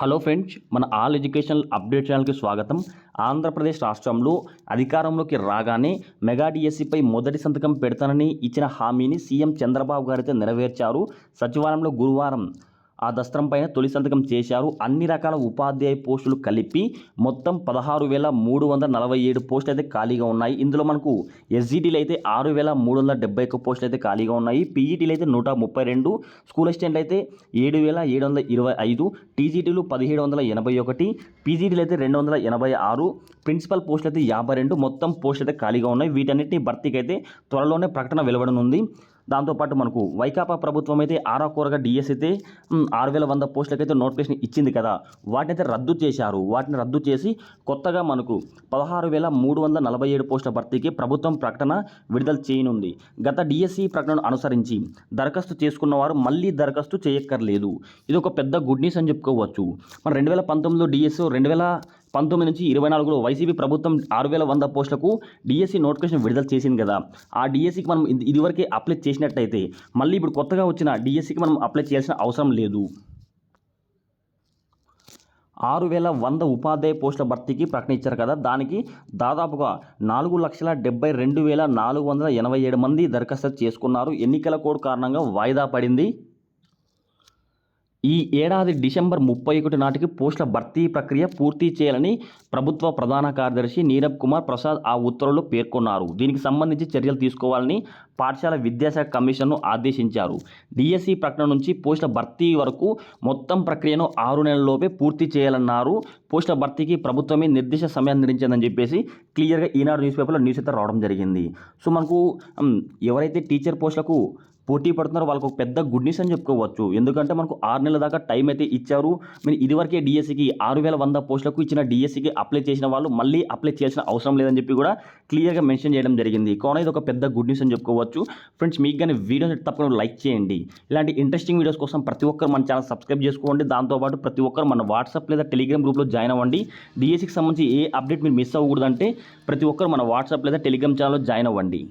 Hello friends, మన all educational update ఛానల్కి స్వాగతం. ఆంధ్రప్రదేశ్ రాష్ట్రంలో అధికారంలోకి రాగానే మెగా డిఎస్సిపై మొదటి సంతకం పెడతానని ఇచ్చిన హామీని సీఎం చంద్రబాబు గారైతే నెరవేర్చారు. సచివాలయంలో గురువారం ఆ దస్త్రం పైన తొలి సంతకం చేశారు. అన్ని రకాల ఉపాధ్యాయ పోస్టులు కలిపి మొత్తం 16,347 పోస్టులు అయితే ఖాళీగా ఉన్నాయి. ఇందులో మనకు ఎస్జిటీలు అయితే 6,371 పోస్టులు అయితే ఖాళీగా ఉన్నాయి. పీజీటీలు అయితే 132, స్కూల్ అసిస్టెంట్లు అయితే 7,725, టీజీటీలు 1,781, పీజీటీలు అయితే 286, ప్రిన్సిపల్ పోస్టులు అయితే 52, మొత్తం పోస్టులు అయితే ఖాళీగా ఉన్నాయి. వీటన్నిటిని భర్తీకి అయితే త్వరలోనే ప్రకటన వెలువడనుంది. దాంతోపాటు మనకు వైకాపా ప్రభుత్వం అయితే ఆరాకోరగా డిఎస్ అయితే 6,100 పోస్టులకైతే నోటిఫికేషన్ ఇచ్చింది కదా, వాటిని అయితే రద్దు చేశారు. వాటిని రద్దు చేసి కొత్తగా మనకు 16,347 పోస్టుల భర్తీకి ప్రభుత్వం ప్రకటన విడుదల చేయనుంది. గత డిఎస్సి ప్రకటనను అనుసరించి దరఖాస్తు చేసుకున్న వారు మళ్ళీ దరఖాస్తు చేయక్కర్లేదు. ఇది ఒక పెద్ద గుడ్ న్యూస్ అని చెప్పుకోవచ్చు. మన 2019లో డిఎస్ 2019 నుంచి 24లో వైసీపీ ప్రభుత్వం 6,100 పోస్టులకు డిఎస్సి నోటిఫికేషన్ విడుదల చేసింది కదా, ఆ డిఎస్సికి మనం ఇదివరకే అప్లై చేసినట్టయితే మళ్ళీ ఇప్పుడు కొత్తగా వచ్చిన డిఎస్సికి మనం అప్లై చేయాల్సిన అవసరం లేదు. 6,100 ఉపాధ్యాయ పోస్టుల భర్తీకి ప్రకటన ఇచ్చారు కదా, దానికి దాదాపుగా 4,72,487 మంది దరఖాస్తు చేసుకున్నారు. ఎన్నికల కోడ్ కారణంగా వాయిదా పడింది. ఈ ఏడాది డిసెంబర్ 31 నాటికి పోస్టుల భర్తీ ప్రక్రియ పూర్తి చేయాలని ప్రభుత్వ ప్రధాన కార్యదర్శి నీరబ్ కుమార్ ప్రసాద్ ఆ ఉత్తర్వుల్లో పేర్కొన్నారు. దీనికి సంబంధించి చర్యలు తీసుకోవాలని పాఠశాల విద్యాశాఖ కమిషన్ను ఆదేశించారు. డిఎస్సి ప్రకటన నుంచి పోస్టుల భర్తీ వరకు మొత్తం ప్రక్రియను 6 నెలల్లోపే పూర్తి చేయాలన్నారు. పోస్టుల భర్తీకి ప్రభుత్వమే నిర్దిష్ట సమయాన్ని నిర్ణయించిందని చెప్పేసి క్లియర్గా ఈనాడు న్యూస్ పేపర్లో న్యూస్ అయితే రావడం జరిగింది. సో మనకు ఎవరైతే టీచర్ పోస్టులకు పోటీ పడుతున్నారో వాళ్ళకు ఒక పెద్ద గుడ్ న్యూస్ అని చెప్పుకోవచ్చు. ఎందుకంటే మనకు 6 నెలల దాకా టైం అయితే ఇచ్చారు. మీరు ఇదివరకే డిఎస్సికి 6,100 పోస్టులకు ఇచ్చిన డిఎస్సికి అప్లై చేసిన వాళ్ళు మళ్ళీ అప్లై చేయాల్సిన అవసరం లేదని చెప్పి కూడా క్లియర్గా మెన్షన్ చేయడం జరిగింది. కావున ఇది ఒక పెద్ద గుడ్ న్యూస్ అని చెప్పుకోవచ్చు. ఫ్రెండ్స్, మీకు కానీ వీడియోని తప్పకుండా లైక్ చేయండి. ఇలాంటి ఇంట్రెస్టింగ్ వీడియోస్ కోసం ప్రతి ఒక్కరు మన ఛానల్ సబ్స్క్రైబ్ చేసుకోండి. దాంతోపాటు ప్రతి ఒక్కరు మన వాట్సాప్ లేదా టెలిగ్రామ్ గ్రూప్లో జాయిన్ అవ్వండి. డిఎస్సికి సంబంధించి ఏ అప్డేట్ మీరు మిస్ అవ్వకూడదంటే ప్రతి ఒక్కరు మన వాట్సాప్ లేదా టెలిగ్రామ్ ఛానల్లో జాయిన్ అవ్వండి.